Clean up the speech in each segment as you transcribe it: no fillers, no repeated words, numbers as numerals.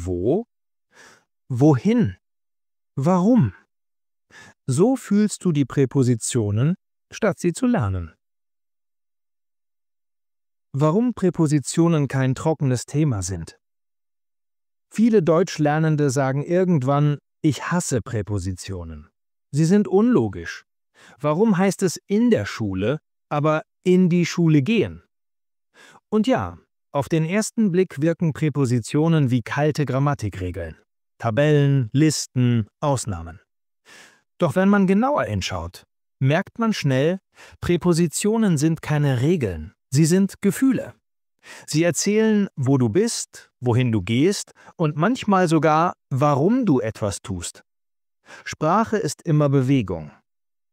Wo? Wohin? Warum? So fühlst du die Präpositionen, statt sie zu lernen. Warum Präpositionen kein trockenes Thema sind. Viele Deutschlernende sagen irgendwann, ich hasse Präpositionen. Sie sind unlogisch. Warum heißt es in der Schule, aber in die Schule gehen? Und ja, auf den ersten Blick wirken Präpositionen wie kalte Grammatikregeln. Tabellen, Listen, Ausnahmen. Doch wenn man genauer hinschaut, merkt man schnell, Präpositionen sind keine Regeln, sie sind Gefühle. Sie erzählen, wo du bist, wohin du gehst und manchmal sogar, warum du etwas tust. Sprache ist immer Bewegung.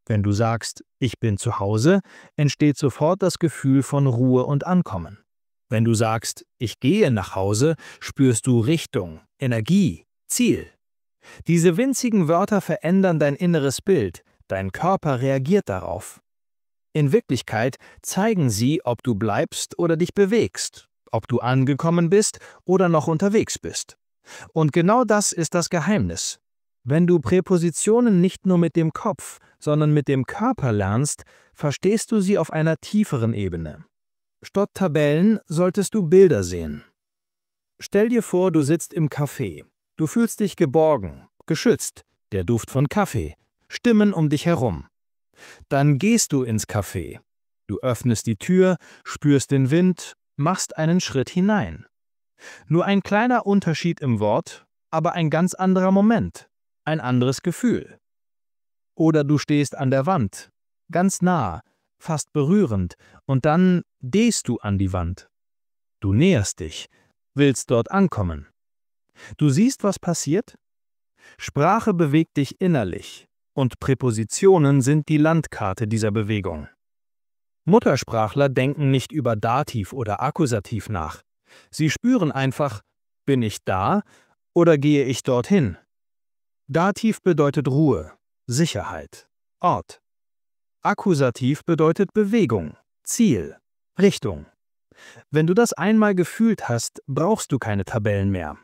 Wenn du sagst, ich bin zu Hause, entsteht sofort das Gefühl von Ruhe und Ankommen. Wenn du sagst, ich gehe nach Hause, spürst du Richtung, Energie, Ziel. Diese winzigen Wörter verändern dein inneres Bild, dein Körper reagiert darauf. In Wirklichkeit zeigen sie, ob du bleibst oder dich bewegst, ob du angekommen bist oder noch unterwegs bist. Und genau das ist das Geheimnis. Wenn du Präpositionen nicht nur mit dem Kopf, sondern mit dem Körper lernst, verstehst du sie auf einer tieferen Ebene. Statt Tabellen solltest du Bilder sehen. Stell dir vor, du sitzt im Café. Du fühlst dich geborgen, geschützt, der Duft von Kaffee, Stimmen um dich herum. Dann gehst du ins Café. Du öffnest die Tür, spürst den Wind, machst einen Schritt hinein. Nur ein kleiner Unterschied im Wort, aber ein ganz anderer Moment, ein anderes Gefühl. Oder du stehst an der Wand, ganz nah, fast berührend, und dann gehst du an die Wand. Du näherst dich, willst dort ankommen. Du siehst, was passiert? Sprache bewegt dich innerlich. Und Präpositionen sind die Landkarte dieser Bewegung. Muttersprachler denken nicht über Dativ oder Akkusativ nach. Sie spüren einfach, bin ich da oder gehe ich dorthin? Dativ bedeutet Ruhe, Sicherheit, Ort. Akkusativ bedeutet Bewegung, Ziel, Richtung. Wenn du das einmal gefühlt hast, brauchst du keine Tabellen mehr.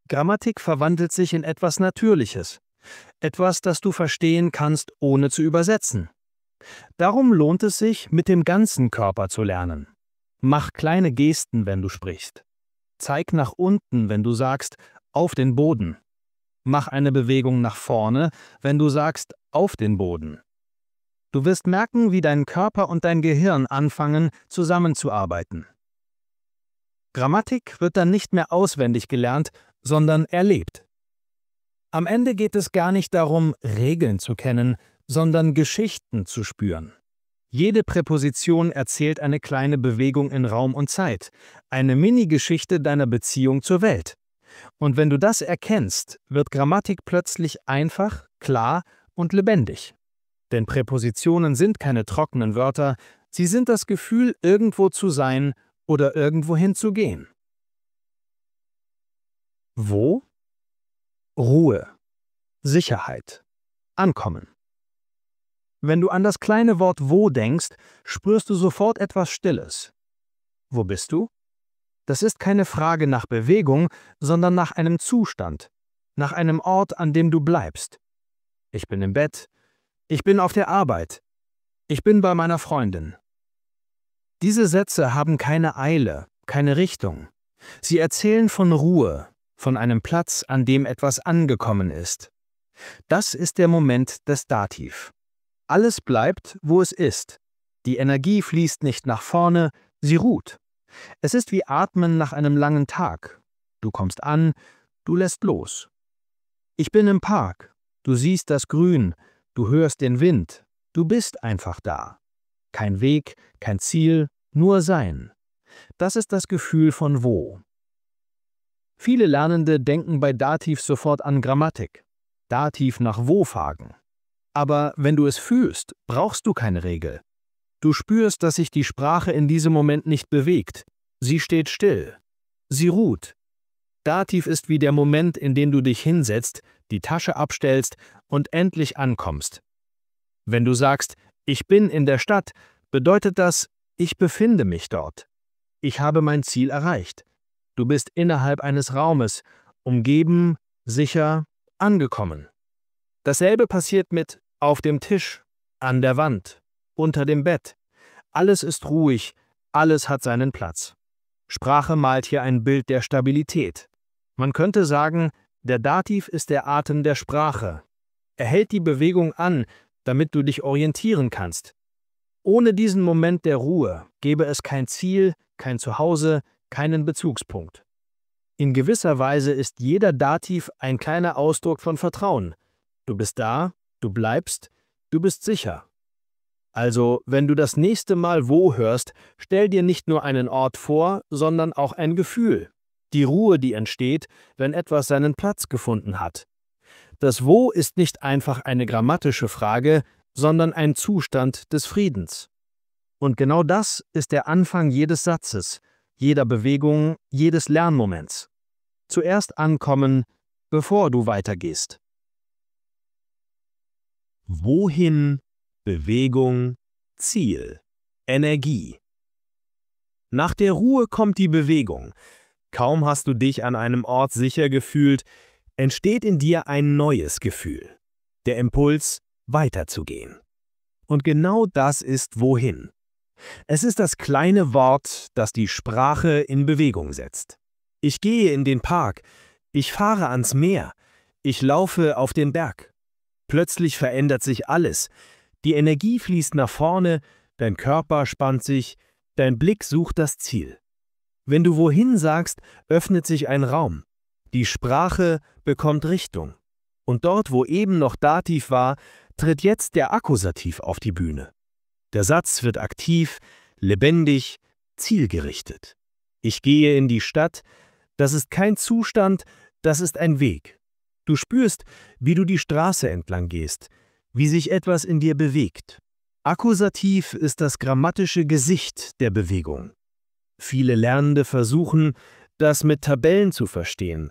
Grammatik verwandelt sich in etwas Natürliches. Etwas, das du verstehen kannst, ohne zu übersetzen. Darum lohnt es sich, mit dem ganzen Körper zu lernen. Mach kleine Gesten, wenn du sprichst. Zeig nach unten, wenn du sagst, auf den Boden. Mach eine Bewegung nach vorne, wenn du sagst, auf den Boden. Du wirst merken, wie dein Körper und dein Gehirn anfangen, zusammenzuarbeiten. Grammatik wird dann nicht mehr auswendig gelernt, sondern erlebt. Am Ende geht es gar nicht darum, Regeln zu kennen, sondern Geschichten zu spüren. Jede Präposition erzählt eine kleine Bewegung in Raum und Zeit, eine Mini-Geschichte deiner Beziehung zur Welt. Und wenn du das erkennst, wird Grammatik plötzlich einfach, klar und lebendig. Denn Präpositionen sind keine trockenen Wörter, sie sind das Gefühl, irgendwo zu sein oder irgendwohin zu gehen. Wo? Ruhe, Sicherheit, Ankommen. Wenn du an das kleine Wort wo denkst, spürst du sofort etwas Stilles. Wo bist du? Das ist keine Frage nach Bewegung, sondern nach einem Zustand, nach einem Ort, an dem du bleibst. Ich bin im Bett, ich bin auf der Arbeit, ich bin bei meiner Freundin. Diese Sätze haben keine Eile, keine Richtung. Sie erzählen von Ruhe, von einem Platz, an dem etwas angekommen ist. Das ist der Moment des Dativ. Alles bleibt, wo es ist. Die Energie fließt nicht nach vorne, sie ruht. Es ist wie Atmen nach einem langen Tag. Du kommst an, du lässt los. Ich bin im Park. Du siehst das Grün, du hörst den Wind. Du bist einfach da. Kein Weg, kein Ziel, nur Sein. Das ist das Gefühl von Wo. Viele Lernende denken bei Dativ sofort an Grammatik. Dativ nach Wo fragen. Aber wenn du es fühlst, brauchst du keine Regel. Du spürst, dass sich die Sprache in diesem Moment nicht bewegt. Sie steht still. Sie ruht. Dativ ist wie der Moment, in dem du dich hinsetzt, die Tasche abstellst und endlich ankommst. Wenn du sagst, ich bin in der Stadt, bedeutet das, ich befinde mich dort. Ich habe mein Ziel erreicht. Du bist innerhalb eines Raumes Umgeben, sicher, angekommen. Dasselbe passiert mit auf dem Tisch, an der Wand, unter dem Bett. Alles ist ruhig, alles hat seinen Platz. Sprache malt hier ein Bild der Stabilität. Man könnte sagen, der Dativ ist der Atem der Sprache. Er hält die Bewegung an, damit du dich orientieren kannst. Ohne diesen Moment der Ruhe gäbe es kein Ziel, kein Zuhause, keinen Bezugspunkt. In gewisser Weise ist jeder Dativ ein kleiner Ausdruck von Vertrauen. Du bist da, du bleibst, du bist sicher. Also, wenn du das nächste Mal wo hörst, stell dir nicht nur einen Ort vor, sondern auch ein Gefühl. Die Ruhe, die entsteht, wenn etwas seinen Platz gefunden hat. Das Wo ist nicht einfach eine grammatische Frage, sondern ein Zustand des Friedens. Und genau das ist der Anfang jedes Satzes, jeder Bewegung, jedes Lernmoments. Zuerst ankommen, bevor du weitergehst. Wohin, Bewegung, Ziel, Energie. Nach der Ruhe kommt die Bewegung. Kaum hast du dich an einem Ort sicher gefühlt, entsteht in dir ein neues Gefühl. Der Impuls, weiterzugehen. Und genau das ist wohin. Es ist das kleine Wort, das die Sprache in Bewegung setzt. Ich gehe in den Park, ich fahre ans Meer, ich laufe auf den Berg. Plötzlich verändert sich alles. Die Energie fließt nach vorne, dein Körper spannt sich, dein Blick sucht das Ziel. Wenn du wohin sagst, öffnet sich ein Raum. Die Sprache bekommt Richtung. Und dort, wo eben noch Dativ war, tritt jetzt der Akkusativ auf die Bühne. Der Satz wird aktiv, lebendig, zielgerichtet. Ich gehe in die Stadt, das ist kein Zustand, das ist ein Weg. Du spürst, wie du die Straße entlang gehst, wie sich etwas in dir bewegt. Akkusativ ist das grammatische Gesicht der Bewegung. Viele Lernende versuchen, das mit Tabellen zu verstehen,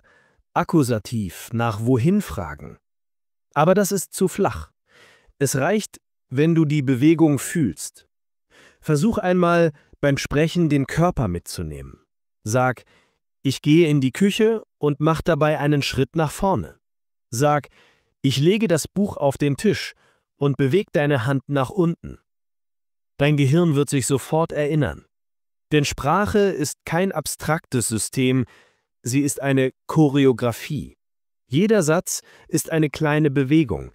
Akkusativ nach wohin fragen. Aber das ist zu flach. Es reicht, wenn du die Bewegung fühlst. Versuch einmal, beim Sprechen den Körper mitzunehmen. Sag, ich gehe in die Küche und mach dabei einen Schritt nach vorne. Sag, ich lege das Buch auf den Tisch und beweg deine Hand nach unten. Dein Gehirn wird sich sofort erinnern. Denn Sprache ist kein abstraktes System, sie ist eine Choreografie. Jeder Satz ist eine kleine Bewegung,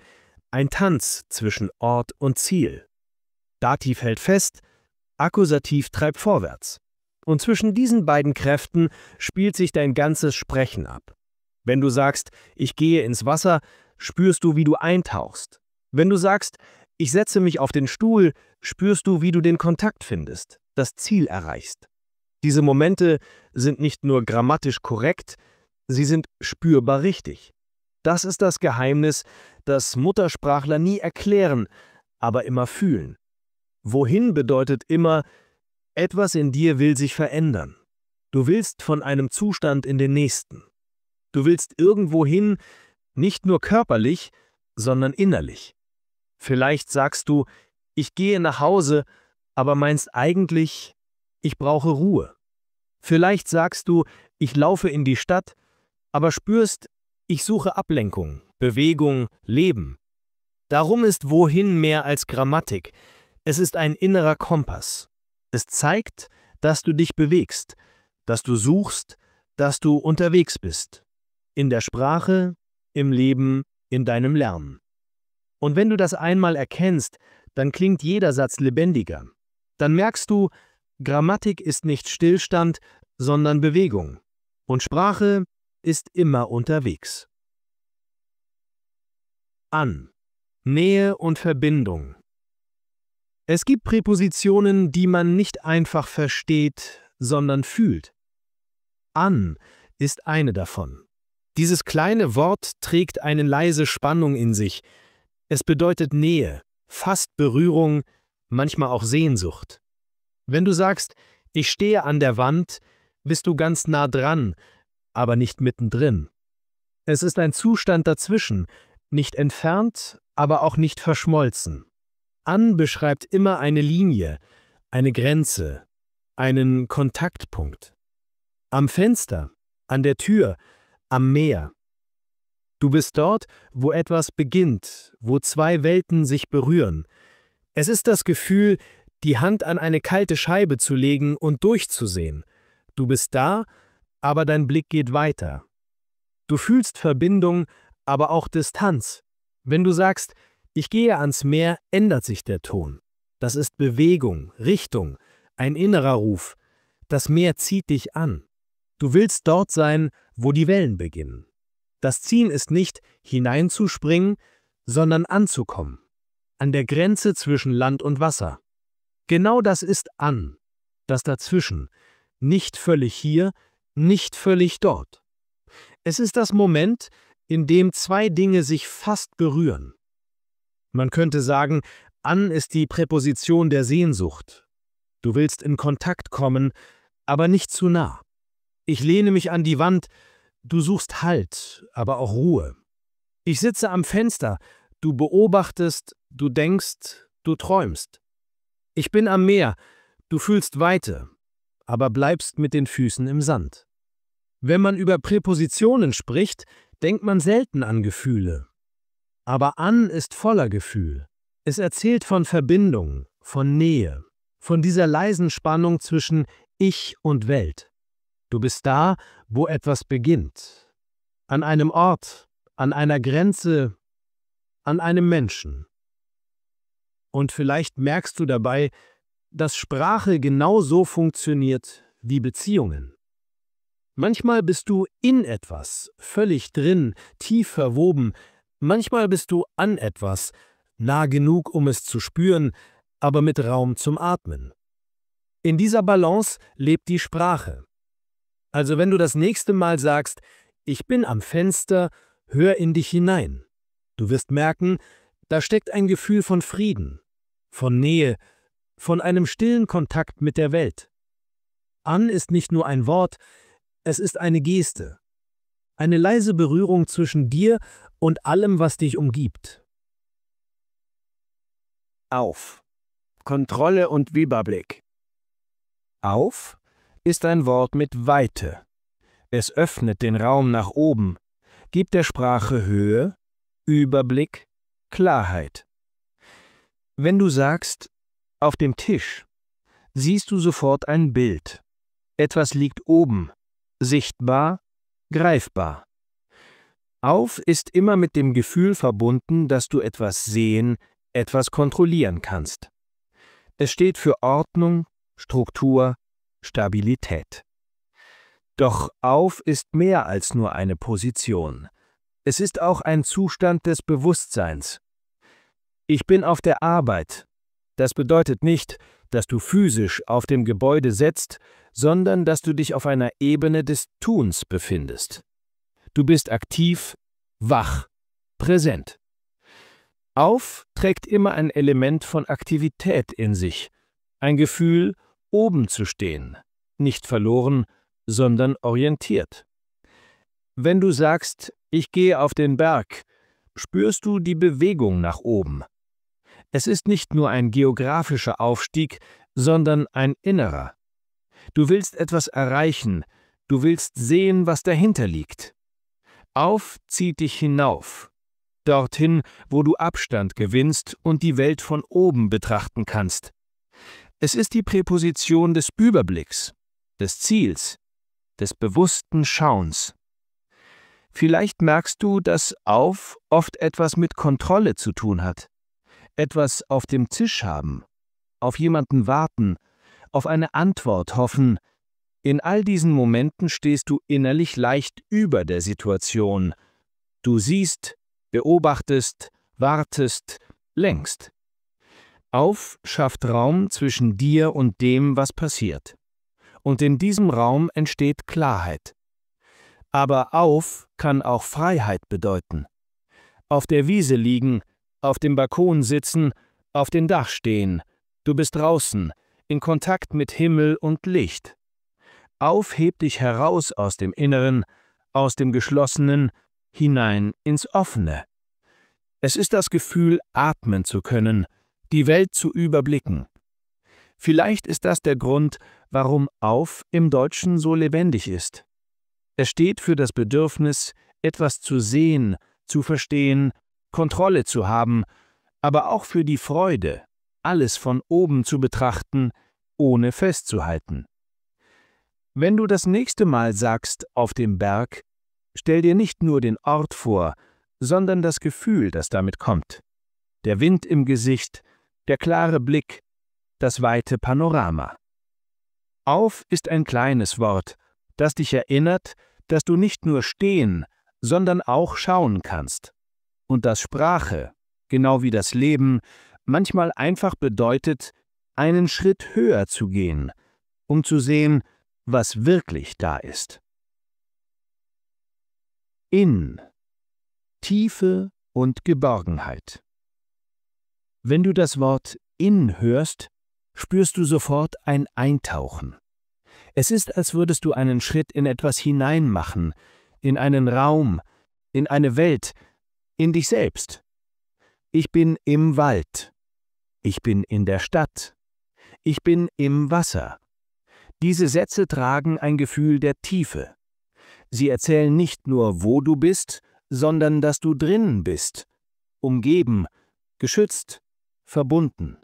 ein Tanz zwischen Ort und Ziel. Dativ hält fest, Akkusativ treibt vorwärts. Und zwischen diesen beiden Kräften spielt sich dein ganzes Sprechen ab. Wenn du sagst, ich gehe ins Wasser, spürst du, wie du eintauchst. Wenn du sagst, ich setze mich auf den Stuhl, spürst du, wie du den Kontakt findest, das Ziel erreichst. Diese Momente sind nicht nur grammatisch korrekt, sie sind spürbar richtig. Das ist das Geheimnis, das Muttersprachler nie erklären, aber immer fühlen. Wohin bedeutet immer, etwas in dir will sich verändern. Du willst von einem Zustand in den nächsten. Du willst irgendwohin, nicht nur körperlich, sondern innerlich. Vielleicht sagst du, ich gehe nach Hause, aber meinst eigentlich, ich brauche Ruhe. Vielleicht sagst du, ich laufe in die Stadt, aber spürst, ich suche Ablenkung, Bewegung, Leben. Darum ist wohin mehr als Grammatik. Es ist ein innerer Kompass. Es zeigt, dass du dich bewegst, dass du suchst, dass du unterwegs bist. In der Sprache, im Leben, in deinem Lernen. Und wenn du das einmal erkennst, dann klingt jeder Satz lebendiger. Dann merkst du, Grammatik ist nicht Stillstand, sondern Bewegung. Und Sprache ist immer unterwegs. An. Nähe und Verbindung. Es gibt Präpositionen, die man nicht einfach versteht, sondern fühlt. An ist eine davon. Dieses kleine Wort trägt eine leise Spannung in sich. Es bedeutet Nähe, fast Berührung, manchmal auch Sehnsucht. Wenn du sagst, ich stehe an der Wand, bist du ganz nah dran, aber nicht mittendrin. Es ist ein Zustand dazwischen, nicht entfernt, aber auch nicht verschmolzen. An beschreibt immer eine Linie, eine Grenze, einen Kontaktpunkt. Am Fenster, an der Tür, Am Meer. Du bist dort, wo etwas beginnt, wo zwei Welten sich berühren. Es ist das Gefühl, die Hand an eine kalte Scheibe zu legen und durchzusehen. Du bist da, aber dein Blick geht weiter. Du fühlst Verbindung, aber auch Distanz. Wenn du sagst, ich gehe ans Meer, ändert sich der Ton. Das ist Bewegung, Richtung, ein innerer Ruf. Das Meer zieht dich an. Du willst dort sein, wo die Wellen beginnen. Das Ziel ist nicht, hineinzuspringen, sondern anzukommen. An der Grenze zwischen Land und Wasser. Genau das ist an, das Dazwischen. Nicht völlig hier, nicht völlig dort. Es ist das Moment, in dem zwei Dinge sich fast berühren. Man könnte sagen, an ist die Präposition der Sehnsucht. Du willst in Kontakt kommen, aber nicht zu nah. Ich lehne mich an die Wand, du suchst Halt, aber auch Ruhe. Ich sitze am Fenster, du beobachtest, du denkst, du träumst. Ich bin am Meer, du fühlst Weite, aber bleibst mit den Füßen im Sand. Wenn man über Präpositionen spricht, denkt man selten an Gefühle. Aber an ist voller Gefühl. Es erzählt von Verbindung, von Nähe, von dieser leisen Spannung zwischen Ich und Welt. Du bist da, wo etwas beginnt. An einem Ort, an einer Grenze, an einem Menschen. Und vielleicht merkst du dabei, dass Sprache genauso funktioniert wie Beziehungen. Manchmal bist du in etwas, völlig drin, tief verwoben. Manchmal bist du an etwas, nah genug, um es zu spüren, aber mit Raum zum Atmen. In dieser Balance lebt die Sprache. Also wenn du das nächste Mal sagst, ich bin am Fenster, hör in dich hinein. Du wirst merken, da steckt ein Gefühl von Frieden, von Nähe, von einem stillen Kontakt mit der Welt. An ist nicht nur ein Wort, es ist eine Geste. Eine leise Berührung zwischen dir und allem, was dich umgibt. Auf. Kontrolle und Überblick. Auf ist ein Wort mit Weite. Es öffnet den Raum nach oben, gibt der Sprache Höhe, Überblick, Klarheit. Wenn du sagst, auf dem Tisch, siehst du sofort ein Bild. Etwas liegt oben, sichtbar, greifbar. Auf ist immer mit dem Gefühl verbunden, dass du etwas sehen, etwas kontrollieren kannst. Es steht für Ordnung, Struktur, Stabilität. Doch auf ist mehr als nur eine Position. Es ist auch ein Zustand des Bewusstseins. Ich bin auf der Arbeit. Das bedeutet nicht, dass du physisch auf dem Gebäude sitzt, sondern dass du dich auf einer Ebene des Tuns befindest. Du bist aktiv, wach, präsent. Auf trägt immer ein Element von Aktivität in sich, ein Gefühl, oben zu stehen, nicht verloren, sondern orientiert. Wenn du sagst, ich gehe auf den Berg, spürst du die Bewegung nach oben. Es ist nicht nur ein geografischer Aufstieg, sondern ein innerer. Du willst etwas erreichen, du willst sehen, was dahinter liegt. Auf zieht dich hinauf, dorthin, wo du Abstand gewinnst und die Welt von oben betrachten kannst. Es ist die Präposition des Überblicks, des Ziels, des bewussten Schauens. Vielleicht merkst du, dass auf oft etwas mit Kontrolle zu tun hat. Etwas auf dem Tisch haben, auf jemanden warten, auf eine Antwort hoffen. In all diesen Momenten stehst du innerlich leicht über der Situation. Du siehst, beobachtest, wartest, lenkst. Auf schafft Raum zwischen dir und dem, was passiert. Und in diesem Raum entsteht Klarheit. Aber auf kann auch Freiheit bedeuten. Auf der Wiese liegen, auf dem Balkon sitzen, auf dem Dach stehen. Du bist draußen, in Kontakt mit Himmel und Licht. Auf hebt dich heraus aus dem Inneren, aus dem Geschlossenen, hinein ins Offene. Es ist das Gefühl, atmen zu können, die Welt zu überblicken. Vielleicht ist das der Grund, warum auf im Deutschen so lebendig ist. Es steht für das Bedürfnis, etwas zu sehen, zu verstehen, Kontrolle zu haben, aber auch für die Freude, alles von oben zu betrachten, ohne festzuhalten. Wenn du das nächste Mal sagst auf dem Berg, stell dir nicht nur den Ort vor, sondern das Gefühl, das damit kommt. Der Wind im Gesicht, der klare Blick, das weite Panorama. Auf ist ein kleines Wort, das dich erinnert, dass du nicht nur stehen, sondern auch schauen kannst. Und dass Sprache, genau wie das Leben, manchmal einfach bedeutet, einen Schritt höher zu gehen, um zu sehen, was wirklich da ist. In, Tiefe und Geborgenheit. Wenn du das Wort in hörst, spürst du sofort ein Eintauchen. Es ist, als würdest du einen Schritt in etwas hineinmachen, in einen Raum, in eine Welt, in dich selbst. Ich bin im Wald. Ich bin in der Stadt. Ich bin im Wasser. Diese Sätze tragen ein Gefühl der Tiefe. Sie erzählen nicht nur, wo du bist, sondern dass du drinnen bist, umgeben, geschützt, verbunden.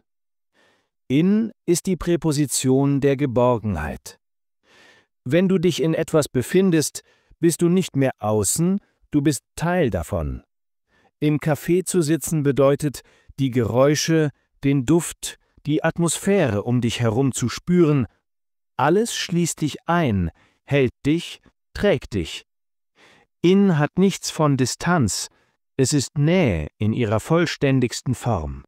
In ist die Präposition der Geborgenheit. Wenn du dich in etwas befindest, bist du nicht mehr außen, du bist Teil davon. Im Café zu sitzen bedeutet, die Geräusche, den Duft, die Atmosphäre um dich herum zu spüren. Alles schließt dich ein, hält dich, trägt dich. In hat nichts von Distanz, es ist Nähe in ihrer vollständigsten Form.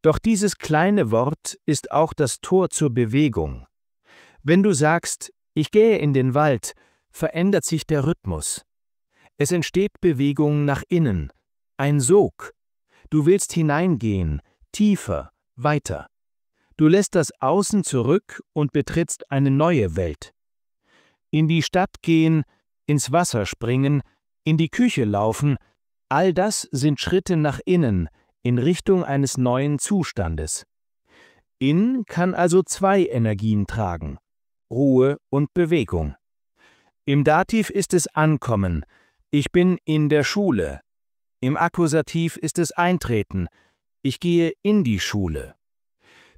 Doch dieses kleine Wort ist auch das Tor zur Bewegung. Wenn du sagst, ich gehe in den Wald, verändert sich der Rhythmus. Es entsteht Bewegung nach innen, ein Sog. Du willst hineingehen, tiefer, weiter. Du lässt das Außen zurück und betrittst eine neue Welt. In die Stadt gehen, ins Wasser springen, in die Küche laufen, all das sind Schritte nach innen, in Richtung eines neuen Zustandes. In kann also zwei Energien tragen: Ruhe und Bewegung. Im Dativ ist es Ankommen. Ich bin in der Schule. Im Akkusativ ist es Eintreten. Ich gehe in die Schule.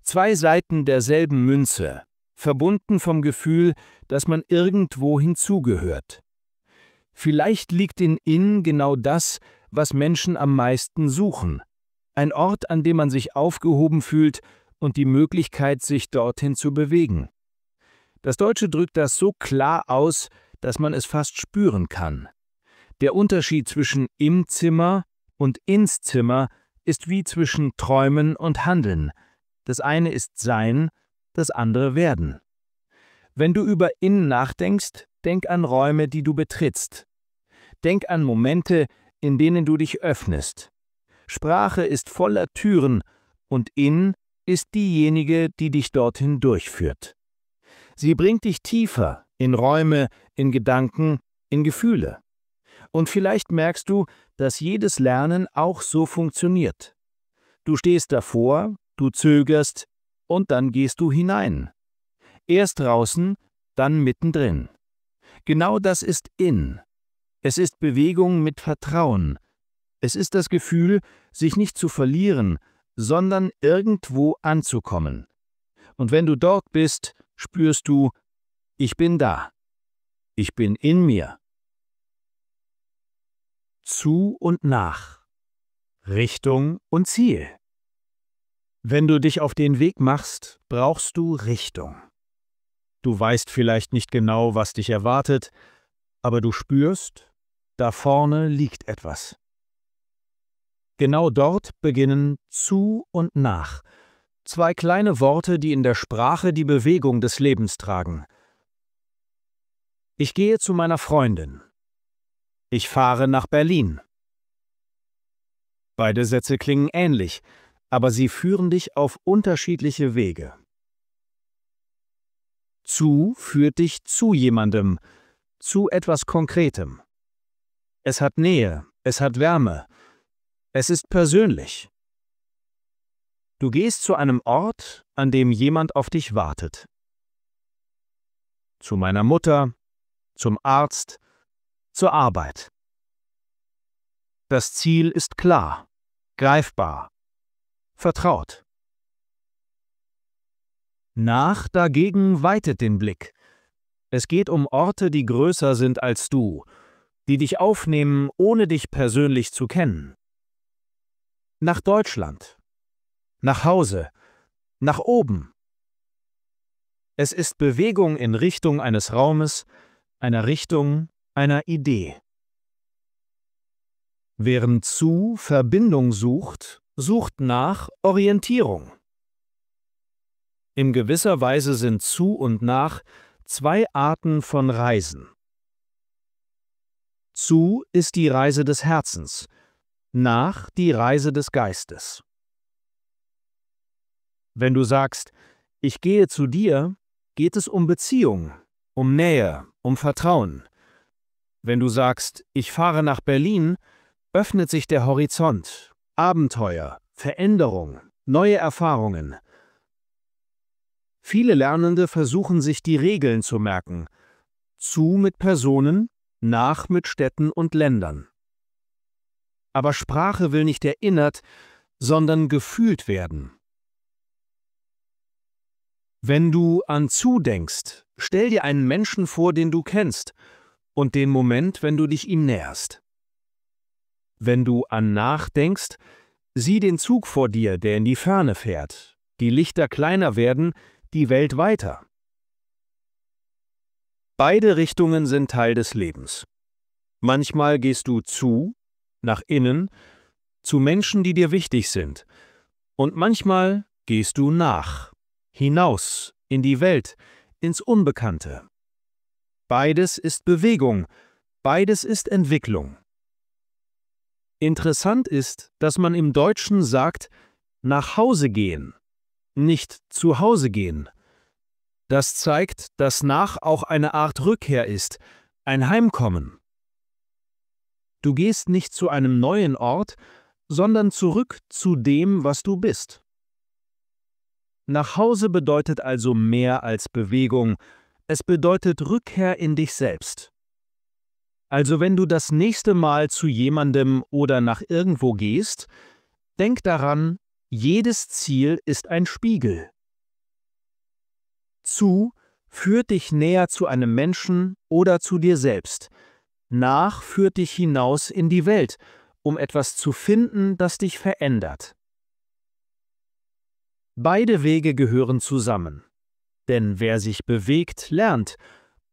Zwei Seiten derselben Münze, verbunden vom Gefühl, dass man irgendwo hinzugehört. Vielleicht liegt in genau das, was Menschen am meisten suchen. Ein Ort, an dem man sich aufgehoben fühlt und die Möglichkeit, sich dorthin zu bewegen. Das Deutsche drückt das so klar aus, dass man es fast spüren kann. Der Unterschied zwischen im Zimmer und ins Zimmer ist wie zwischen Träumen und Handeln. Das eine ist Sein, das andere Werden. Wenn du über in nachdenkst, denk an Räume, die du betrittst. Denk an Momente, in denen du dich öffnest. Sprache ist voller Türen und in ist diejenige, die dich dorthin durchführt. Sie bringt dich tiefer in Räume, in Gedanken, in Gefühle. Und vielleicht merkst du, dass jedes Lernen auch so funktioniert. Du stehst davor, du zögerst und dann gehst du hinein. Erst draußen, dann mittendrin. Genau das ist in. Es ist Bewegung mit Vertrauen. Es ist das Gefühl, sich nicht zu verlieren, sondern irgendwo anzukommen. Und wenn du dort bist, spürst du, ich bin da. Ich bin in mir. Zu und nach. Richtung und Ziel. Wenn du dich auf den Weg machst, brauchst du Richtung. Du weißt vielleicht nicht genau, was dich erwartet, aber du spürst, da vorne liegt etwas. Genau dort beginnen zu und nach. Zwei kleine Worte, die in der Sprache die Bewegung des Lebens tragen. Ich gehe zu meiner Freundin. Ich fahre nach Berlin. Beide Sätze klingen ähnlich, aber sie führen dich auf unterschiedliche Wege. Zu führt dich zu jemandem, zu etwas Konkretem. Es hat Nähe, es hat Wärme, es ist persönlich. Du gehst zu einem Ort, an dem jemand auf dich wartet. Zu meiner Mutter, zum Arzt, zur Arbeit. Das Ziel ist klar, greifbar, vertraut. Nach dagegen weitet den Blick. Es geht um Orte, die größer sind als du, die dich aufnehmen, ohne dich persönlich zu kennen. Nach Deutschland, nach Hause, nach oben. Es ist Bewegung in Richtung eines Raumes, einer Richtung, einer Idee. Während zu Verbindung sucht, sucht nach Orientierung. In gewisser Weise sind zu und nach zwei Arten von Reisen. Zu ist die Reise des Herzens, nach die Reise des Geistes. Wenn du sagst, ich gehe zu dir, geht es um Beziehung, um Nähe, um Vertrauen. Wenn du sagst, ich fahre nach Berlin, öffnet sich der Horizont, Abenteuer, Veränderung, neue Erfahrungen. Viele Lernende versuchen sich die Regeln zu merken. Zu mit Personen, nach mit Städten und Ländern. Aber Sprache will nicht erinnert, sondern gefühlt werden. Wenn du an zu denkst, stell dir einen Menschen vor, den du kennst, und den Moment, wenn du dich ihm näherst. Wenn du an nach denkst, sieh den Zug vor dir, der in die Ferne fährt, die Lichter kleiner werden, die Welt weiter. Beide Richtungen sind Teil des Lebens. Manchmal gehst du zu, nach innen, zu Menschen, die dir wichtig sind, und manchmal gehst du nach, hinaus, in die Welt, ins Unbekannte. Beides ist Bewegung, beides ist Entwicklung. Interessant ist, dass man im Deutschen sagt, nach Hause gehen, nicht zu Hause gehen. Das zeigt, dass nach auch eine Art Rückkehr ist, ein Heimkommen. Du gehst nicht zu einem neuen Ort, sondern zurück zu dem, was du bist. Nach Hause bedeutet also mehr als Bewegung, es bedeutet Rückkehr in dich selbst. Also wenn du das nächste Mal zu jemandem oder nach irgendwo gehst, denk daran, jedes Ziel ist ein Spiegel. Zu führt dich näher zu einem Menschen oder zu dir selbst. Nach führt dich hinaus in die Welt, um etwas zu finden, das dich verändert. Beide Wege gehören zusammen. Denn wer sich bewegt, lernt.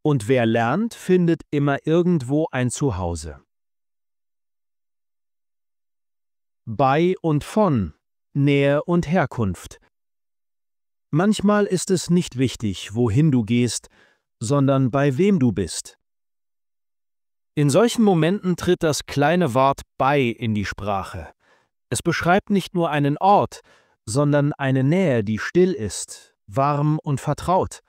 Und wer lernt, findet immer irgendwo ein Zuhause. Bei und von, Nähe und Herkunft. Manchmal ist es nicht wichtig, wohin du gehst, sondern bei wem du bist. In solchen Momenten tritt das kleine Wort bei in die Sprache. Es beschreibt nicht nur einen Ort, sondern eine Nähe, die still ist, warm und vertraut.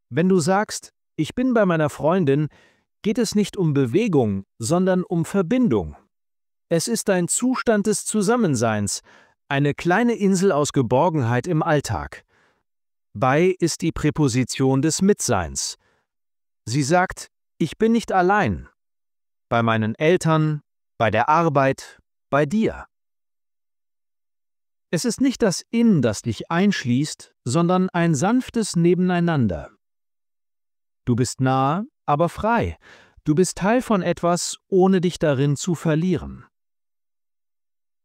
Wenn du sagst, ich bin bei meiner Freundin, geht es nicht um Bewegung, sondern um Verbindung. Es ist ein Zustand des Zusammenseins, eine kleine Insel aus Geborgenheit im Alltag. Bei ist die Präposition des Mitseins. Sie sagt, ich bin nicht allein. Bei meinen Eltern, bei der Arbeit, bei dir. Es ist nicht das In, das dich einschließt, sondern ein sanftes Nebeneinander. Du bist nah, aber frei. Du bist Teil von etwas, ohne dich darin zu verlieren.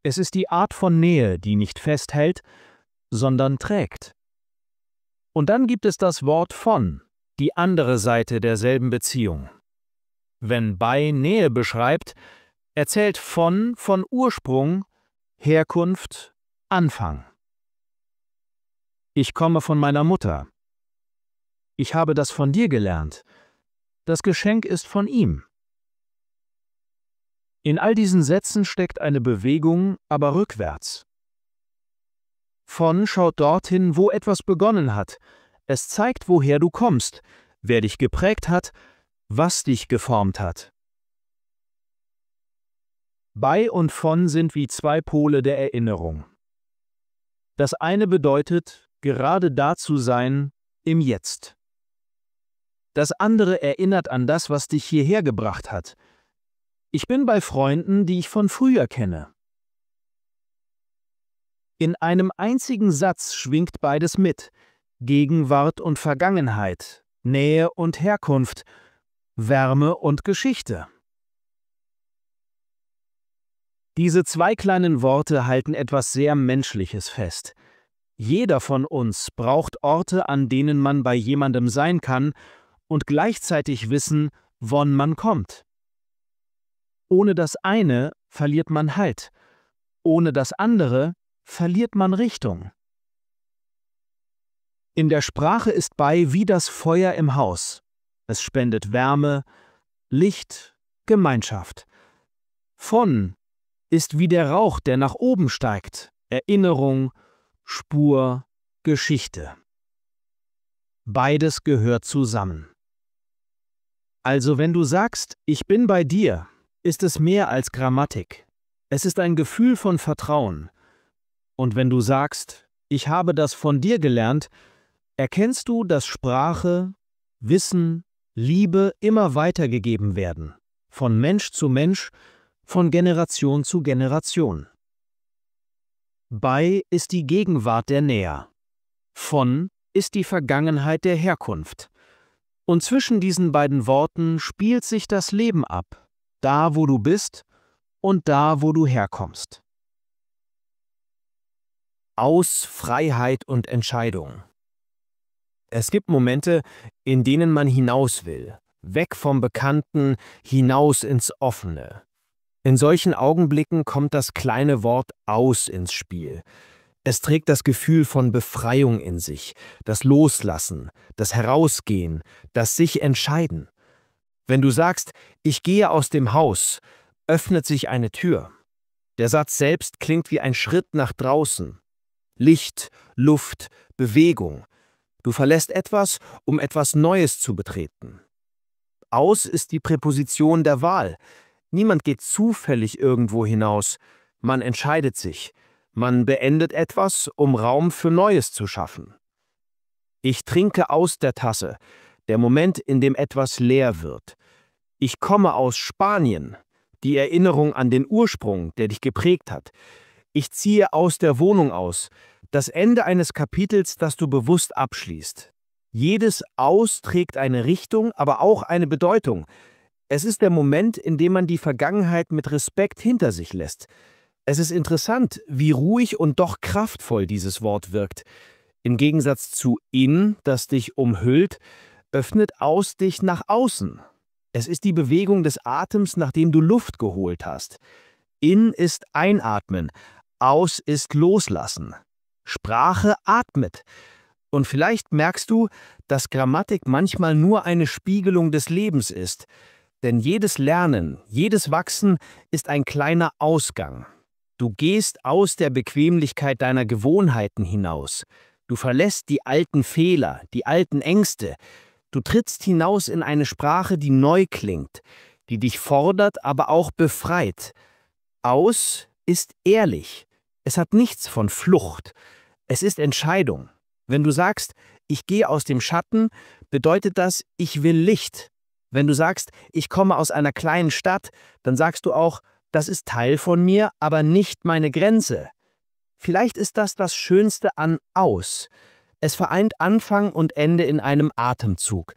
Es ist die Art von Nähe, die nicht festhält, sondern trägt. Und dann gibt es das Wort von, die andere Seite derselben Beziehung. Wenn bei Nähe beschreibt, erzählt von Ursprung, Herkunft, Anfang. Ich komme von meiner Mutter. Ich habe das von dir gelernt. Das Geschenk ist von ihm. In all diesen Sätzen steckt eine Bewegung, aber rückwärts. Von schaut dorthin, wo etwas begonnen hat. Es zeigt, woher du kommst, wer dich geprägt hat, was dich geformt hat. Bei und von sind wie zwei Pole der Erinnerung. Das eine bedeutet, gerade da zu sein, im Jetzt. Das andere erinnert an das, was dich hierher gebracht hat. Ich bin bei Freunden, die ich von früher kenne. In einem einzigen Satz schwingt beides mit: Gegenwart und Vergangenheit, Nähe und Herkunft, Wärme und Geschichte. Diese zwei kleinen Worte halten etwas sehr Menschliches fest. Jeder von uns braucht Orte, an denen man bei jemandem sein kann und gleichzeitig wissen, wann man kommt. Ohne das eine verliert man Halt, ohne das andere verliert man Richtung. In der Sprache ist bei wie das Feuer im Haus. Es spendet Wärme, Licht, Gemeinschaft. Von ist wie der Rauch, der nach oben steigt, Erinnerung, Spur, Geschichte. Beides gehört zusammen. Also wenn du sagst, ich bin bei dir, ist es mehr als Grammatik. Es ist ein Gefühl von Vertrauen. Und wenn du sagst, ich habe das von dir gelernt, erkennst du, dass Sprache, Wissen, Liebe immer weitergegeben werden. Von Mensch zu Mensch, von Generation zu Generation. Bei ist die Gegenwart der Näher. Von ist die Vergangenheit der Herkunft. Und zwischen diesen beiden Worten spielt sich das Leben ab, da wo du bist und da wo du herkommst. Aus Freiheit und Entscheidung. Es gibt Momente, in denen man hinaus will, weg vom Bekannten, hinaus ins Offene. In solchen Augenblicken kommt das kleine Wort aus ins Spiel. Es trägt das Gefühl von Befreiung in sich, das Loslassen, das Herausgehen, das sich entscheiden. Wenn du sagst, ich gehe aus dem Haus, öffnet sich eine Tür. Der Satz selbst klingt wie ein Schritt nach draußen. Licht, Luft, Bewegung. Du verlässt etwas, um etwas Neues zu betreten. Aus ist die Präposition der Wahl. Niemand geht zufällig irgendwo hinaus. Man entscheidet sich. Man beendet etwas, um Raum für Neues zu schaffen. Ich trinke aus der Tasse, der Moment, in dem etwas leer wird. Ich komme aus Spanien, die Erinnerung an den Ursprung, der dich geprägt hat. Ich ziehe aus der Wohnung aus, das Ende eines Kapitels, das du bewusst abschließt. Jedes Aus trägt eine Richtung, aber auch eine Bedeutung. Es ist der Moment, in dem man die Vergangenheit mit Respekt hinter sich lässt. Es ist interessant, wie ruhig und doch kraftvoll dieses Wort wirkt. Im Gegensatz zu in, das dich umhüllt, öffnet aus dich nach außen. Es ist die Bewegung des Atems, nachdem du Luft geholt hast. In ist einatmen, aus ist loslassen. Sprache atmet. Und vielleicht merkst du, dass Grammatik manchmal nur eine Spiegelung des Lebens ist. Denn jedes Lernen, jedes Wachsen ist ein kleiner Ausgang. Du gehst aus der Bequemlichkeit deiner Gewohnheiten hinaus. Du verlässt die alten Fehler, die alten Ängste. Du trittst hinaus in eine Sprache, die neu klingt, die dich fordert, aber auch befreit. Aus ist ehrlich. Es hat nichts von Flucht. Es ist Entscheidung. Wenn du sagst, ich gehe aus dem Schatten, bedeutet das, ich will Licht. Wenn du sagst, ich komme aus einer kleinen Stadt, dann sagst du auch, das ist Teil von mir, aber nicht meine Grenze. Vielleicht ist das Schönste an Aus. Es vereint Anfang und Ende in einem Atemzug.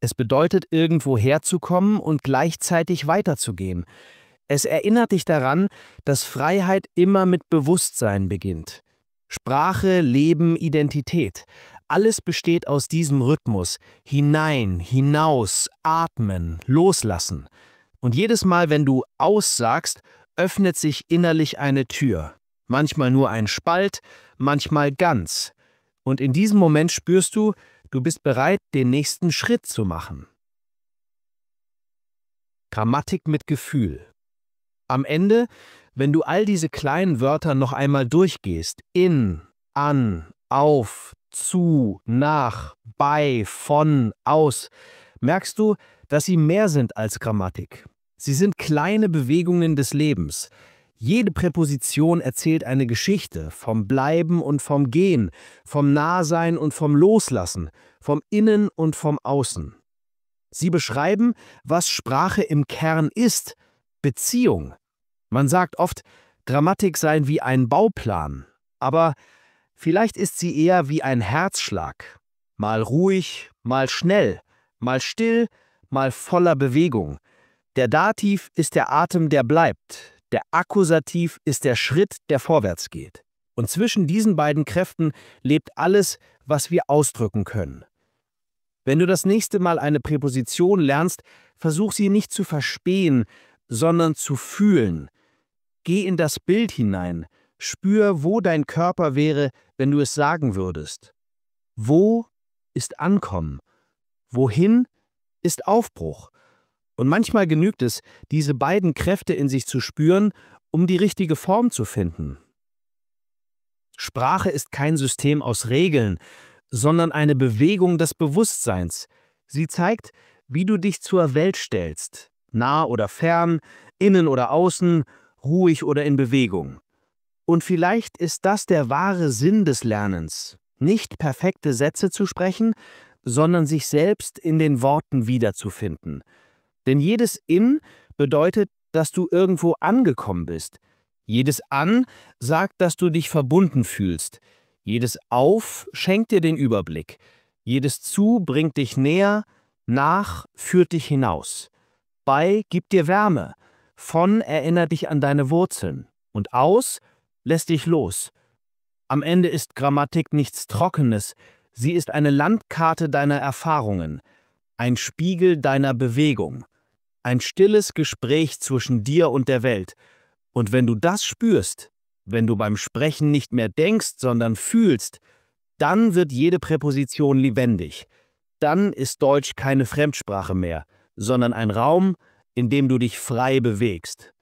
Es bedeutet, irgendwo herzukommen und gleichzeitig weiterzugehen. Es erinnert dich daran, dass Freiheit immer mit Bewusstsein beginnt. Sprache, Leben, Identität. Alles besteht aus diesem Rhythmus. Hinein, hinaus, atmen, loslassen. Und jedes Mal, wenn du aussagst, öffnet sich innerlich eine Tür. Manchmal nur ein Spalt, manchmal ganz. Und in diesem Moment spürst du, du bist bereit, den nächsten Schritt zu machen. Grammatik mit Gefühl. Am Ende, wenn du all diese kleinen Wörter noch einmal durchgehst, in, an, auf, zu, nach, bei, von, aus, merkst du, dass sie mehr sind als Grammatik. Sie sind kleine Bewegungen des Lebens. Jede Präposition erzählt eine Geschichte vom Bleiben und vom Gehen, vom Nahsein und vom Loslassen, vom Innen und vom Außen. Sie beschreiben, was Sprache im Kern ist: Beziehung. Man sagt oft, Grammatik sei wie ein Bauplan, aber vielleicht ist sie eher wie ein Herzschlag. Mal ruhig, mal schnell, mal still, mal voller Bewegung. Der Dativ ist der Atem, der bleibt. Der Akkusativ ist der Schritt, der vorwärts geht. Und zwischen diesen beiden Kräften lebt alles, was wir ausdrücken können. Wenn du das nächste Mal eine Präposition lernst, versuch sie nicht zu verspähen, sondern zu fühlen. Geh in das Bild hinein, spür, wo dein Körper wäre, wenn du es sagen würdest. Wo ist Ankommen? Wohin ist Aufbruch? Und manchmal genügt es, diese beiden Kräfte in sich zu spüren, um die richtige Form zu finden. Sprache ist kein System aus Regeln, sondern eine Bewegung des Bewusstseins. Sie zeigt, wie du dich zur Welt stellst, nah oder fern, innen oder außen, ruhig oder in Bewegung. Und vielleicht ist das der wahre Sinn des Lernens, nicht perfekte Sätze zu sprechen, sondern sich selbst in den Worten wiederzufinden. Denn jedes In bedeutet, dass du irgendwo angekommen bist. Jedes An sagt, dass du dich verbunden fühlst. Jedes Auf schenkt dir den Überblick. Jedes Zu bringt dich näher, nach führt dich hinaus. Bei gibt dir Wärme. Von erinnert dich an deine Wurzeln. Und aus lässt dich los. Am Ende ist Grammatik nichts Trockenes. Sie ist eine Landkarte deiner Erfahrungen, ein Spiegel deiner Bewegung, ein stilles Gespräch zwischen dir und der Welt. Und wenn du das spürst, wenn du beim Sprechen nicht mehr denkst, sondern fühlst, dann wird jede Präposition lebendig. Dann ist Deutsch keine Fremdsprache mehr, sondern ein Raum, in dem du dich frei bewegst.